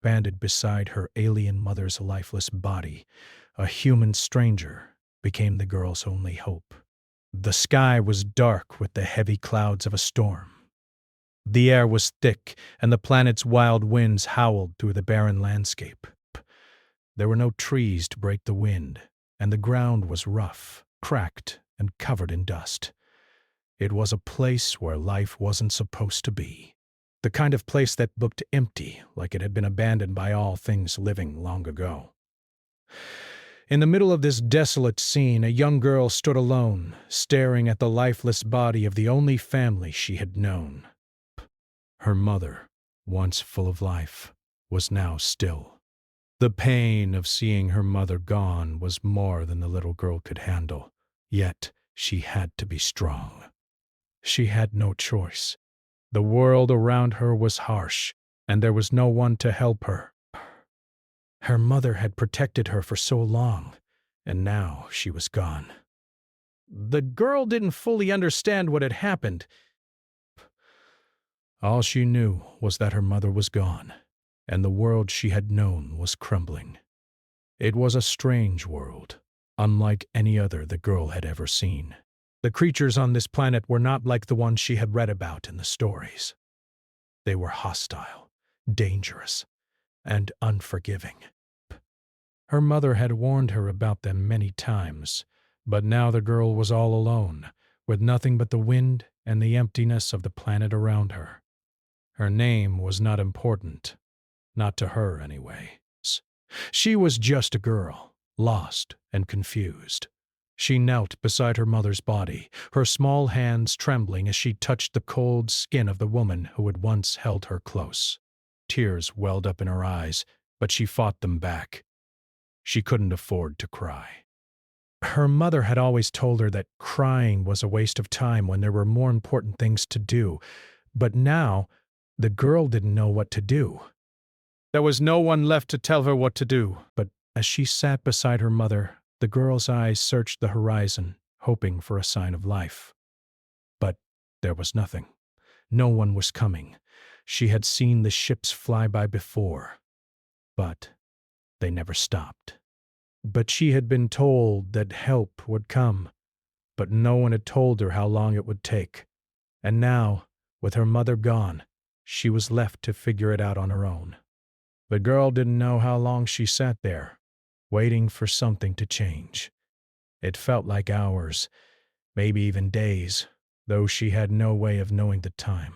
banded beside her alien mother's lifeless body, a human stranger, became the girl's only hope. The sky was dark with the heavy clouds of a storm. The air was thick, and the planet's wild winds howled through the barren landscape. There were no trees to break the wind, and the ground was rough, cracked, and covered in dust. It was a place where life wasn't supposed to be. The kind of place that looked empty, like it had been abandoned by all things living long ago. In the middle of this desolate scene, a young girl stood alone, staring at the lifeless body of the only family she had known. Her mother, once full of life, was now still. The pain of seeing her mother gone was more than the little girl could handle, yet she had to be strong. She had no choice. The world around her was harsh, and there was no one to help her. Her mother had protected her for so long, and now she was gone. The girl didn't fully understand what had happened. All she knew was that her mother was gone, and the world she had known was crumbling. It was a strange world, unlike any other the girl had ever seen. The creatures on this planet were not like the ones she had read about in the stories. They were hostile, dangerous, and unforgiving. Her mother had warned her about them many times, but now the girl was all alone, with nothing but the wind and the emptiness of the planet around her. Her name was not important, not to her anyway. She was just a girl, lost and confused. She knelt beside her mother's body, her small hands trembling as she touched the cold skin of the woman who had once held her close. Tears welled up in her eyes, but she fought them back. She couldn't afford to cry. Her mother had always told her that crying was a waste of time when there were more important things to do, but now the girl didn't know what to do. There was no one left to tell her what to do, but as she sat beside her mother, the girl's eyes searched the horizon, hoping for a sign of life. But there was nothing. No one was coming. She had seen the ships fly by before, but they never stopped. But she had been told that help would come, but no one had told her how long it would take. And now, with her mother gone, she was left to figure it out on her own. The girl didn't know how long she sat there, waiting for something to change. It felt like hours, maybe even days, though she had no way of knowing the time.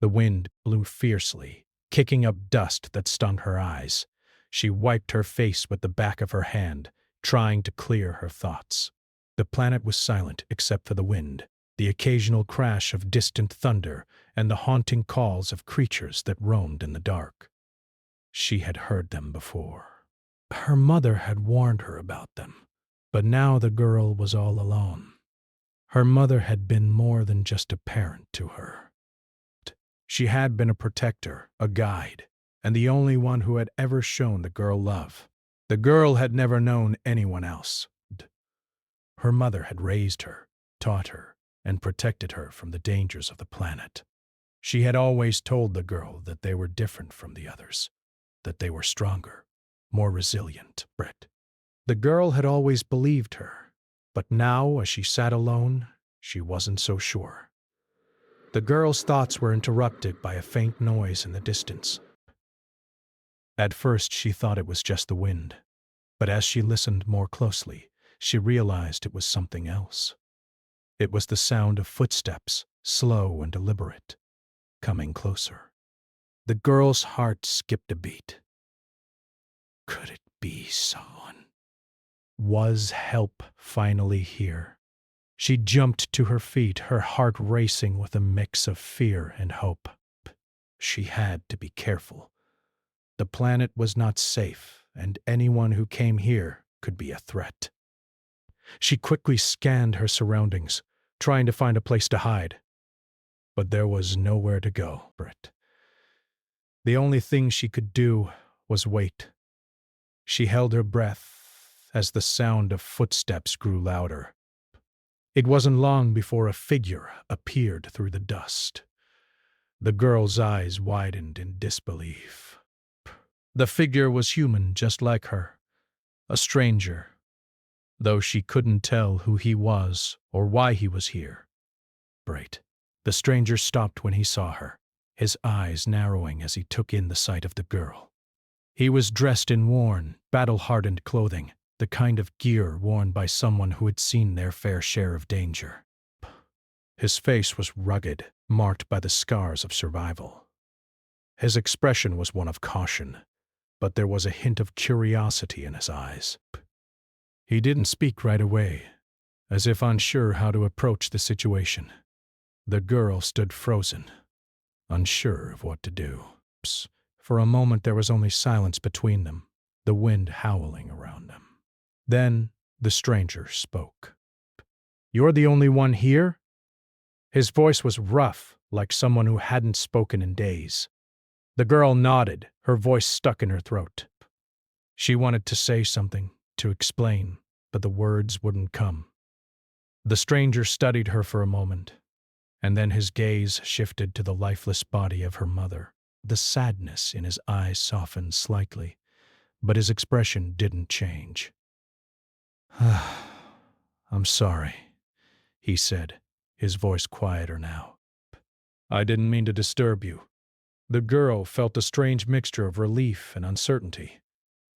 The wind blew fiercely, kicking up dust that stung her eyes. She wiped her face with the back of her hand, trying to clear her thoughts. The planet was silent except for the wind, the occasional crash of distant thunder, and the haunting calls of creatures that roamed in the dark. She had heard them before. Her mother had warned her about them, but now the girl was all alone. Her mother had been more than just a parent to her. She had been a protector, a guide, and the only one who had ever shown the girl love. The girl had never known anyone else. Her mother had raised her, taught her, and protected her from the dangers of the planet. She had always told the girl that they were different from the others, that they were stronger, more resilient. The girl had always believed her, but now, as she sat alone, she wasn't so sure. The girl's thoughts were interrupted by a faint noise in the distance. At first she thought it was just the wind, but as she listened more closely, she realized it was something else. It was the sound of footsteps, slow and deliberate, coming closer. The girl's heart skipped a beat. Could it be someone? Was help finally here? She jumped to her feet, her heart racing with a mix of fear and hope. She had to be careful. The planet was not safe, and anyone who came here could be a threat. She quickly scanned her surroundings, trying to find a place to hide. But there was nowhere to go. The only thing she could do was wait. She held her breath as the sound of footsteps grew louder. It wasn't long before a figure appeared through the dust. The girl's eyes widened in disbelief. The figure was human, just like her, a stranger, though she couldn't tell who he was or why he was here. Bright. The stranger stopped when he saw her, his eyes narrowing as he took in the sight of the girl. He was dressed in worn, battle-hardened clothing, the kind of gear worn by someone who had seen their fair share of danger. His face was rugged, marked by the scars of survival. His expression was one of caution, but there was a hint of curiosity in his eyes. He didn't speak right away, as if unsure how to approach the situation. The girl stood frozen, unsure of what to do. For a moment there was only silence between them, the wind howling around them. Then the stranger spoke. "You're the only one here?" His voice was rough, like someone who hadn't spoken in days. The girl nodded, her voice stuck in her throat. She wanted to say something, to explain, but the words wouldn't come. The stranger studied her for a moment, and then his gaze shifted to the lifeless body of her mother. The sadness in his eyes softened slightly, but his expression didn't change. "I'm sorry," he said, his voice quieter now. "I didn't mean to disturb you." The girl felt a strange mixture of relief and uncertainty.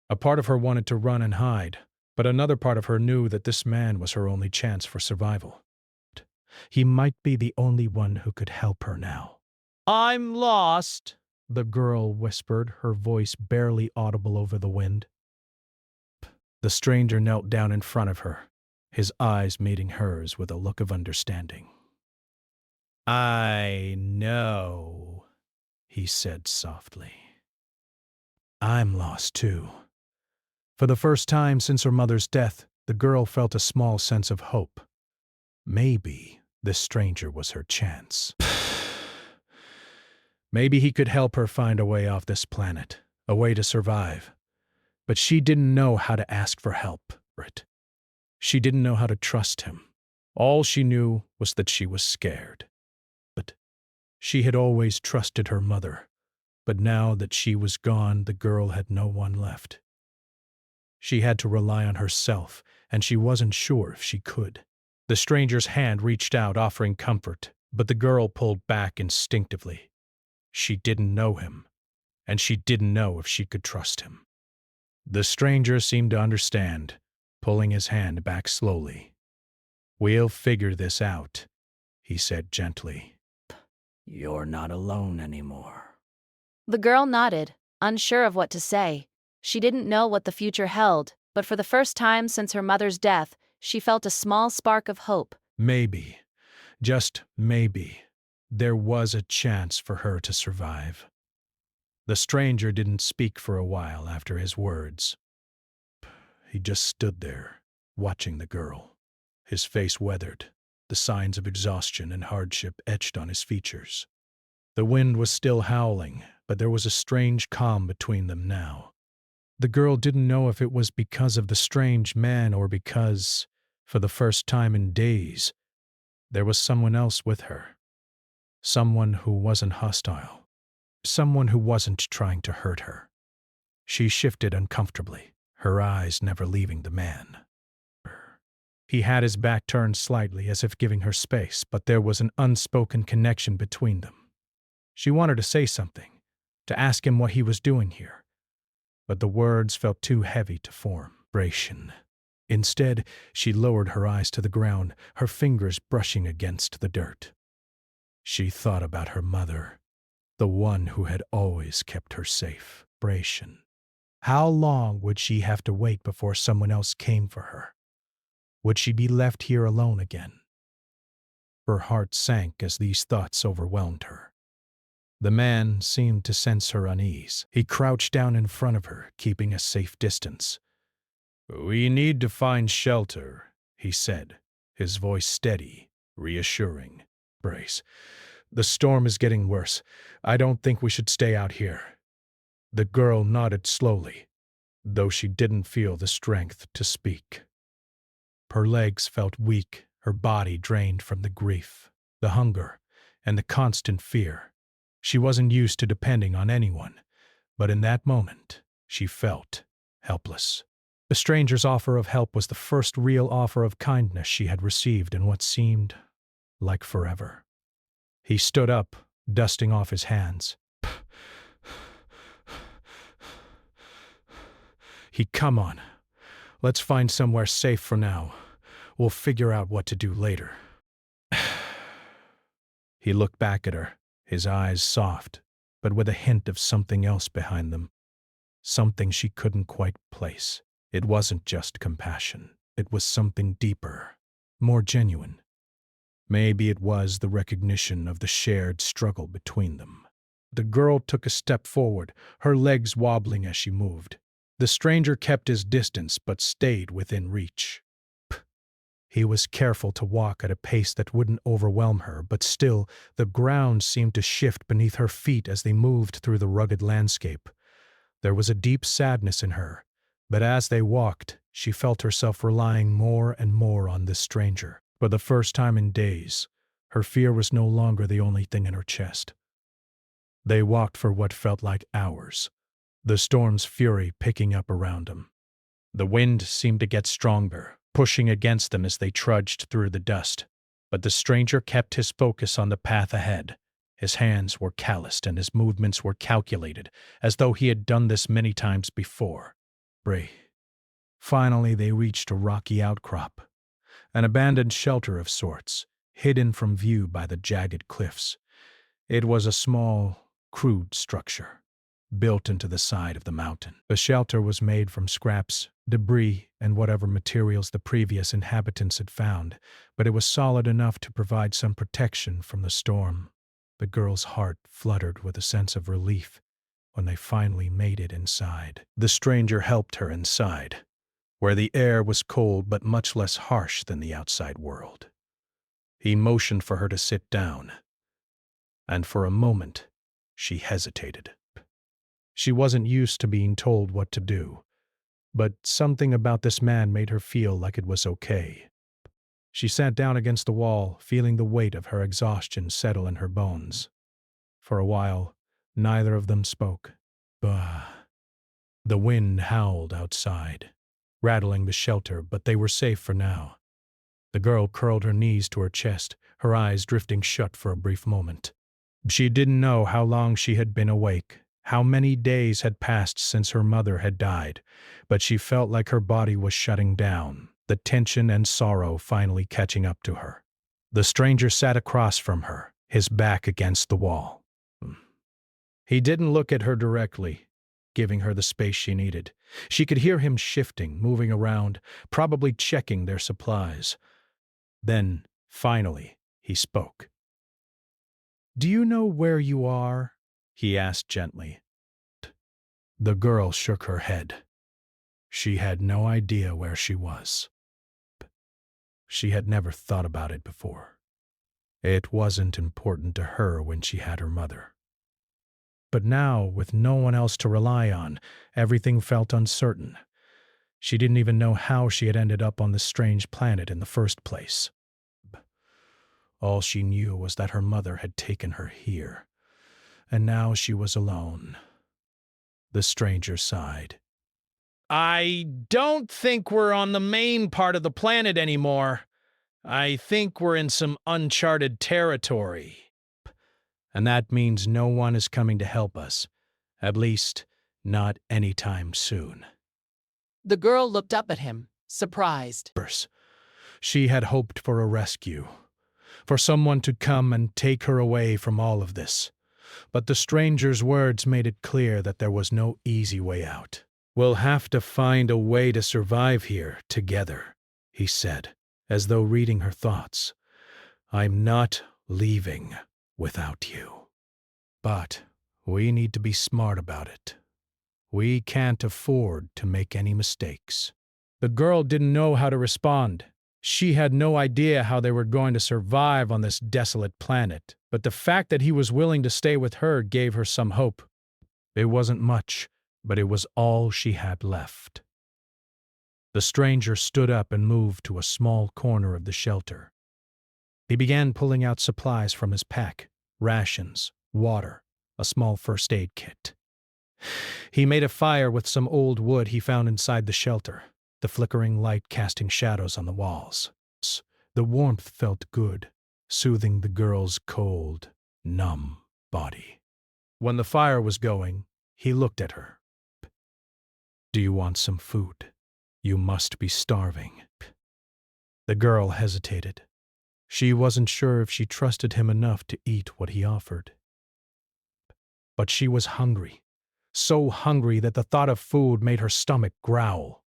A part of her wanted to run and hide, but another part of her knew that this man was her only chance for survival. He might be the only one who could help her now. "I'm lost," the girl whispered, her voice barely audible over the wind. The stranger knelt down in front of her, his eyes meeting hers with a look of understanding. "I know," he said softly. "I'm lost too." For the first time since her mother's death, the girl felt a small sense of hope. Maybe this stranger was her chance. Maybe he could help her find a way off this planet, a way to survive. But she didn't know how to ask for help. She didn't know how to trust him. All she knew was that she was scared. But she had always trusted her mother. But now that she was gone, the girl had no one left. She had to rely on herself, and she wasn't sure if she could. The stranger's hand reached out, offering comfort, but the girl pulled back instinctively. She didn't know him, and she didn't know if she could trust him. The stranger seemed to understand, pulling his hand back slowly. "We'll figure this out," he said gently. "You're not alone anymore." The girl nodded, unsure of what to say. She didn't know what the future held, but for the first time since her mother's death, she felt a small spark of hope. Maybe, just maybe, there was a chance for her to survive. The stranger didn't speak for a while after his words. He just stood there, watching the girl, his face weathered, the signs of exhaustion and hardship etched on his features. The wind was still howling, but there was a strange calm between them now. The girl didn't know if it was because of the strange man or because, for the first time in days, there was someone else with her. Someone who wasn't hostile. Someone who wasn't trying to hurt her. She shifted uncomfortably, her eyes never leaving the man. He had his back turned slightly as if giving her space, but there was an unspoken connection between them. She wanted to say something, to ask him what he was doing here, but the words felt too heavy to form. Instead, she lowered her eyes to the ground, her fingers brushing against the dirt. She thought about her mother, the one who had always kept her safe. How long would she have to wait before someone else came for her? Would she be left here alone again? Her heart sank as these thoughts overwhelmed her. The man seemed to sense her unease. He crouched down in front of her, keeping a safe distance. "We need to find shelter," he said, his voice steady, reassuring. "Brace. The storm is getting worse. I don't think we should stay out here." The girl nodded slowly, though she didn't feel the strength to speak. Her legs felt weak, her body drained from the grief, the hunger, and the constant fear. She wasn't used to depending on anyone, but in that moment, She felt helpless. The stranger's offer of help was the first real offer of kindness she had received in what seemed like forever. He stood up, dusting off his hands. Come on. Let's find somewhere safe for now. We'll figure out what to do later. He looked back at her, his eyes soft, but with a hint of something else behind them. Something she couldn't quite place. It wasn't just compassion. It was something deeper, more genuine. Maybe it was the recognition of the shared struggle between them. The girl took a step forward, her legs wobbling as she moved. The stranger kept his distance but stayed within reach. He was careful to walk at a pace that wouldn't overwhelm her, but still, the ground seemed to shift beneath her feet as they moved through the rugged landscape. There was a deep sadness in her, but as they walked, she felt herself relying more and more on this stranger. For the first time in days, her fear was no longer the only thing in her chest. They walked for what felt like hours, the storm's fury picking up around them. The wind seemed to get stronger, pushing against them as they trudged through the dust. But the stranger kept his focus on the path ahead. His hands were calloused and his movements were calculated, as though he had done this many times before. Finally, they reached a rocky outcrop, an abandoned shelter of sorts, hidden from view by the jagged cliffs. It was a small, crude structure, built into the side of the mountain. The shelter was made from scraps, debris, and whatever materials the previous inhabitants had found, but it was solid enough to provide some protection from the storm. The girl's heart fluttered with a sense of relief when they finally made it inside. The stranger helped her inside, where the air was cold but much less harsh than the outside world. He motioned for her to sit down, and for a moment, she hesitated. She wasn't used to being told what to do, but something about this man made her feel like it was okay. She sat down against the wall, feeling the weight of her exhaustion settle in her bones. For a while, neither of them spoke. Bah. The wind howled outside, rattling the shelter, but they were safe for now. The girl curled her knees to her chest, her eyes drifting shut for a brief moment. She didn't know how long she had been awake, how many days had passed since her mother had died, but she felt like her body was shutting down, the tension and sorrow finally catching up to her. The stranger sat across from her, his back against the wall. He didn't look at her directly, giving her the space she needed. She could hear him shifting, moving around, probably checking their supplies. Then, finally, he spoke. "Do you know where you are?" he asked gently. The girl shook her head. She had no idea where she was. She had never thought about it before. It wasn't important to her when she had her mother. But now, with no one else to rely on, everything felt uncertain. She didn't even know how she had ended up on this strange planet in the first place. All she knew was that her mother had taken her here, and now she was alone. The stranger sighed. "I don't think we're on the main part of the planet anymore. I think we're in some uncharted territory. And that means no one is coming to help us. At least, not anytime soon." The girl looked up at him, surprised. She had hoped for a rescue, for someone to come and take her away from all of this. But the stranger's words made it clear that there was no easy way out. "We'll have to find a way to survive here together," he said, as though reading her thoughts. "I'm not leaving without you. But we need to be smart about it. We can't afford to make any mistakes." The girl didn't know how to respond. She had no idea how they were going to survive on this desolate planet, but the fact that he was willing to stay with her gave her some hope. It wasn't much, but it was all she had left. The stranger stood up and moved to a small corner of the shelter. He began pulling out supplies from his pack, rations, water, a small first aid kit. He made a fire with some old wood he found inside the shelter, the flickering light casting shadows on the walls. The warmth felt good, soothing the girl's cold, numb body. When the fire was going, he looked at her. "Do you want some food? You must be starving." The girl hesitated. She wasn't sure if she trusted him enough to eat what he offered. But she was hungry, so hungry that the thought of food made her stomach growl.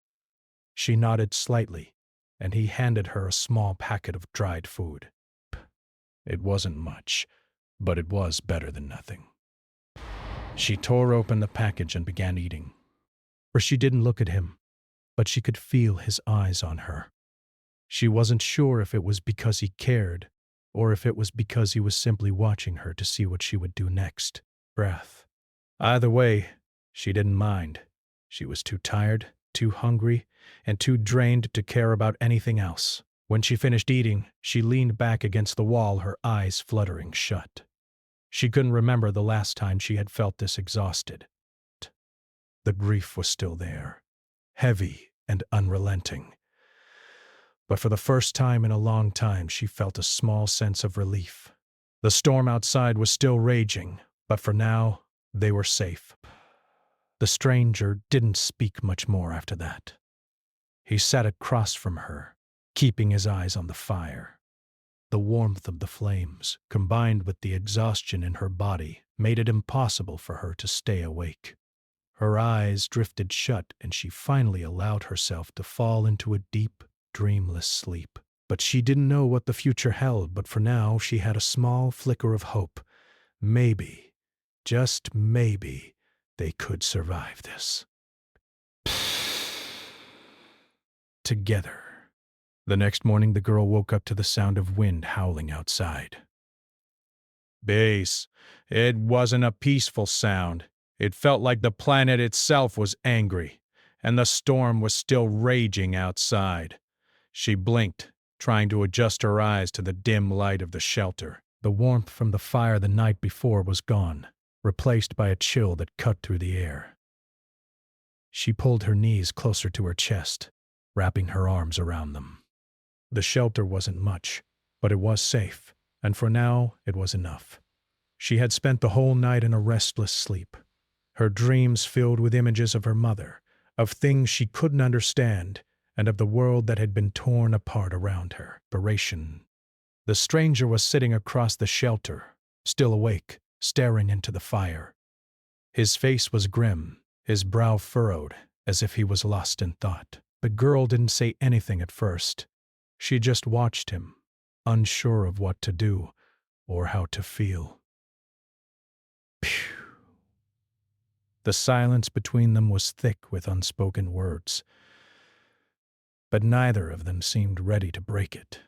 She nodded slightly, and he handed her a small packet of dried food. It wasn't much, but it was better than nothing. She tore open the package and began eating. For she didn't look at him, but she could feel his eyes on her. She wasn't sure if it was because he cared, or if it was because he was simply watching her to see what she would do next. Breath. Either way, she didn't mind. She was too tired, too hungry, and too drained to care about anything else. When she finished eating, she leaned back against the wall, her eyes fluttering shut. She couldn't remember the last time she had felt this exhausted. The grief was still there, heavy and unrelenting. But for the first time in a long time, she felt a small sense of relief. The storm outside was still raging, but for now, they were safe. The stranger didn't speak much more after that. He sat across from her, keeping his eyes on the fire. The warmth of the flames, combined with the exhaustion in her body, made it impossible for her to stay awake. Her eyes drifted shut, and she finally allowed herself to fall into a deep, dreamless sleep. But she didn't know what the future held, but for now she had a small flicker of hope. Maybe, just maybe, they could survive this. Together. The next morning the girl woke up to the sound of wind howling outside. Bass, it wasn't a peaceful sound. It felt like the planet itself was angry, and the storm was still raging outside. She blinked, trying to adjust her eyes to the dim light of the shelter. The warmth from the fire the night before was gone, replaced by a chill that cut through the air. She pulled her knees closer to her chest, wrapping her arms around them. The shelter wasn't much, but it was safe, and for now it was enough. She had spent the whole night in a restless sleep, her dreams filled with images of her mother, of things she couldn't understand, and of the world that had been torn apart around her. The stranger was sitting across the shelter, still awake, staring into the fire. His face was grim, his brow furrowed, as if he was lost in thought. The girl didn't say anything at first. She just watched him, unsure of what to do or how to feel. Phew. The silence between them was thick with unspoken words, but neither of them seemed ready to break it.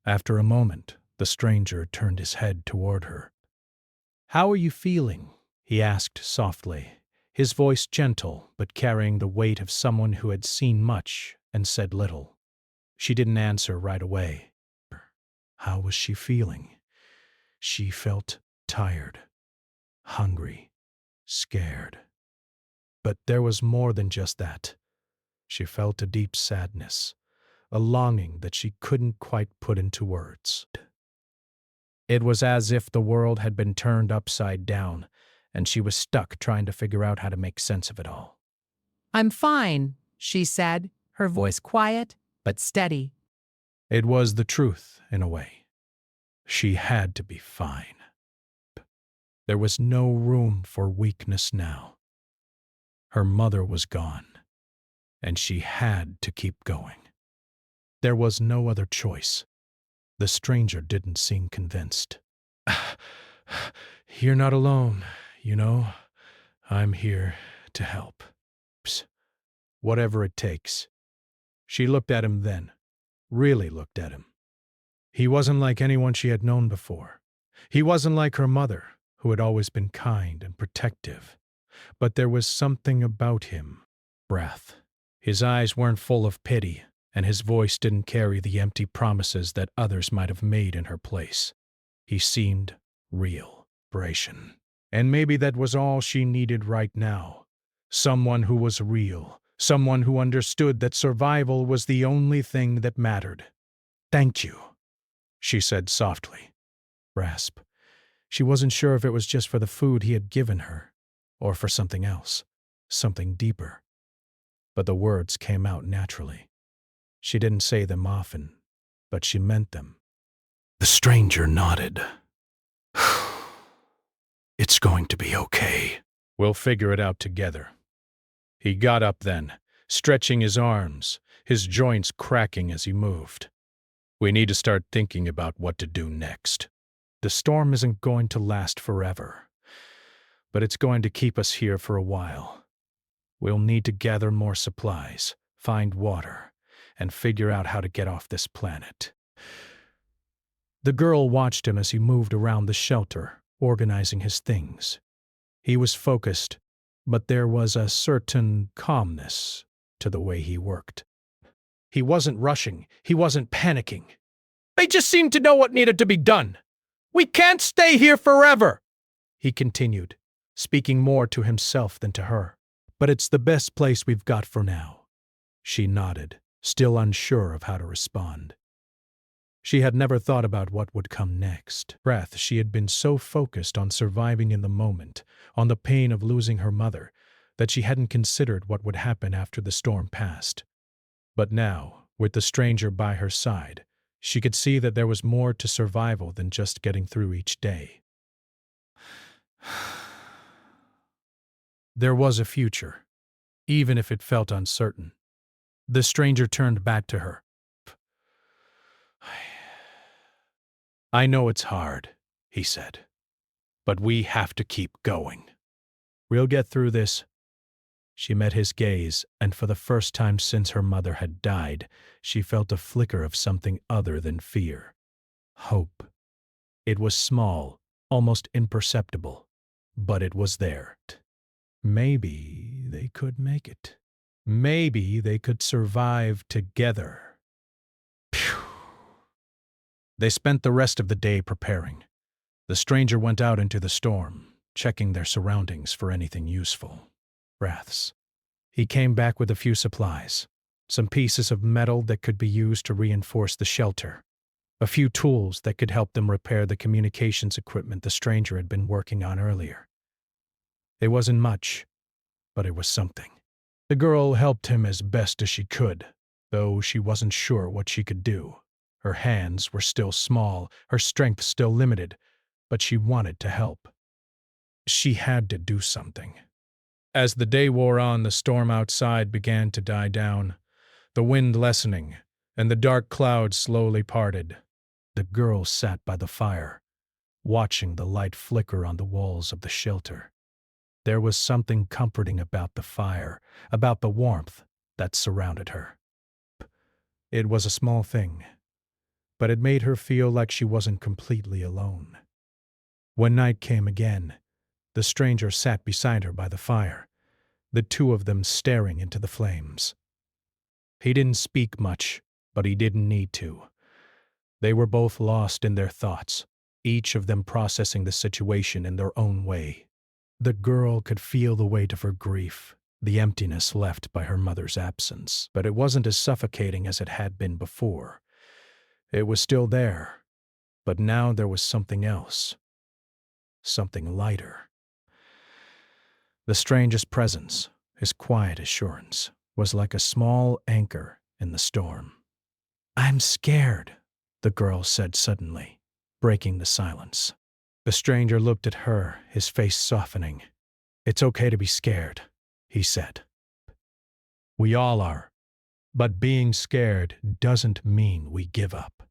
After a moment, the stranger turned his head toward her. "How are you feeling?" he asked softly, his voice gentle but carrying the weight of someone who had seen much and said little. She didn't answer right away. How was she feeling? She felt tired, hungry, scared. But there was more than just that. She felt a deep sadness, a longing that she couldn't quite put into words. It was as if the world had been turned upside down, and she was stuck trying to figure out how to make sense of it all. "I'm fine," she said, her voice quiet but steady. It was the truth, in a way. She had to be fine. There was no room for weakness now. Her mother was gone, and she had to keep going. There was no other choice. The stranger didn't seem convinced. "You're not alone, you know. I'm here to help. Whatever it takes." She looked at him then, really looked at him. He wasn't like anyone she had known before. He wasn't like her mother, who had always been kind and protective. But there was something about him. Breath. His eyes weren't full of pity, and his voice didn't carry the empty promises that others might have made in her place. He seemed real. And maybe that was all she needed right now. Someone who was real, someone who understood that survival was the only thing that mattered. "Thank you," she said softly. Rasp. She wasn't sure if it was just for the food he had given her, or for something else, something deeper. But the words came out naturally. She didn't say them often, but she meant them. The stranger nodded. "It's going to be okay. We'll figure it out together." He got up then, stretching his arms, his joints cracking as he moved. "We need to start thinking about what to do next. The storm isn't going to last forever, but it's going to keep us here for a while. We'll need to gather more supplies, find water, and figure out how to get off this planet." The girl watched him as he moved around the shelter, organizing his things. He was focused, but there was a certain calmness to the way he worked. He wasn't rushing, he wasn't panicking. "They just seemed to know what needed to be done. We can't stay here forever," he continued, speaking more to himself than to her. "But it's the best place we've got for now." She nodded, still unsure of how to respond. She had never thought about what would come next. She had been so focused on surviving in the moment, on the pain of losing her mother, that she hadn't considered what would happen after the storm passed. But now, with the stranger by her side, she could see that there was more to survival than just getting through each day. There was a future, even if it felt uncertain. The stranger turned back to her. "I know it's hard," he said, "but we have to keep going. We'll get through this." She met his gaze, and for the first time since her mother had died, she felt a flicker of something other than fear. Hope. It was small, almost imperceptible, but it was there. Maybe they could make it. Maybe they could survive together. Phew. They spent the rest of the day preparing. The stranger went out into the storm, checking their surroundings for anything useful. Wraths. He came back with a few supplies, some pieces of metal that could be used to reinforce the shelter, a few tools that could help them repair the communications equipment the stranger had been working on earlier. It wasn't much, but it was something. The girl helped him as best as she could, though she wasn't sure what she could do. Her hands were still small, her strength still limited, but she wanted to help. She had to do something. As the day wore on, the storm outside began to die down, the wind lessening, and the dark clouds slowly parted. The girl sat by the fire, watching the light flicker on the walls of the shelter. There was something comforting about the fire, about the warmth that surrounded her. It was a small thing, but it made her feel like she wasn't completely alone. When night came again, the stranger sat beside her by the fire, the two of them staring into the flames. He didn't speak much, but he didn't need to. They were both lost in their thoughts, each of them processing the situation in their own way. The girl could feel the weight of her grief, the emptiness left by her mother's absence, but it wasn't as suffocating as it had been before. It was still there, but now there was something else, something lighter. The stranger's presence, his quiet assurance, was like a small anchor in the storm. "I'm scared," the girl said suddenly, breaking the silence. The stranger looked at her, his face softening. "It's okay to be scared," he said. "We all are, but being scared doesn't mean we give up.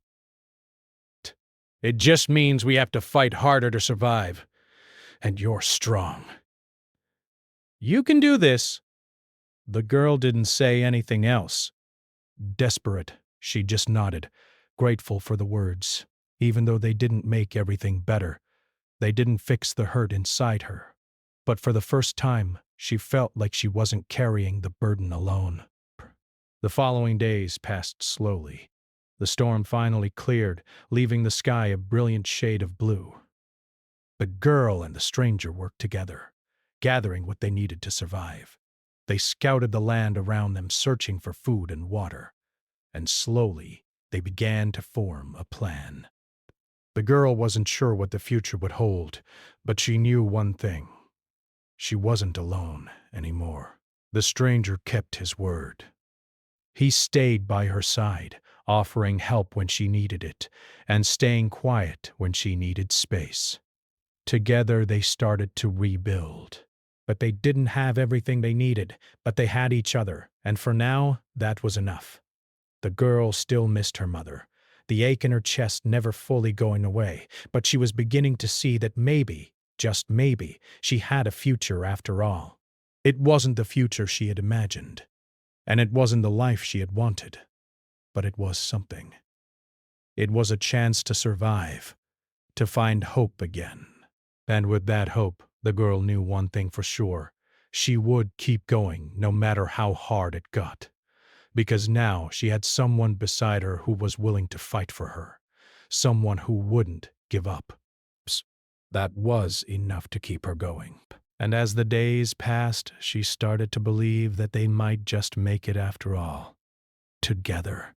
It just means we have to fight harder to survive, and you're strong. You can do this." The girl didn't say anything else. Desperate, she just nodded, grateful for the words. Even though they didn't make everything better, they didn't fix the hurt inside her. But for the first time, she felt like she wasn't carrying the burden alone. The following days passed slowly. The storm finally cleared, leaving the sky a brilliant shade of blue. The girl and the stranger worked together, gathering what they needed to survive. They scouted the land around them, searching for food and water, and slowly they began to form a plan. The girl wasn't sure what the future would hold, but she knew one thing. She wasn't alone anymore. The stranger kept his word. He stayed by her side, offering help when she needed it, and staying quiet when she needed space. Together they started to rebuild. But they didn't have everything they needed, but they had each other, and for now, that was enough. The girl still missed her mother, the ache in her chest never fully going away, but she was beginning to see that maybe, just maybe, she had a future after all. It wasn't the future she had imagined, and it wasn't the life she had wanted, but it was something. It was a chance to survive, to find hope again. And with that hope, the girl knew one thing for sure. She would keep going no matter how hard it got. Because now she had someone beside her who was willing to fight for her. Someone who wouldn't give up. That was enough to keep her going. And as the days passed, she started to believe that they might just make it after all. Together.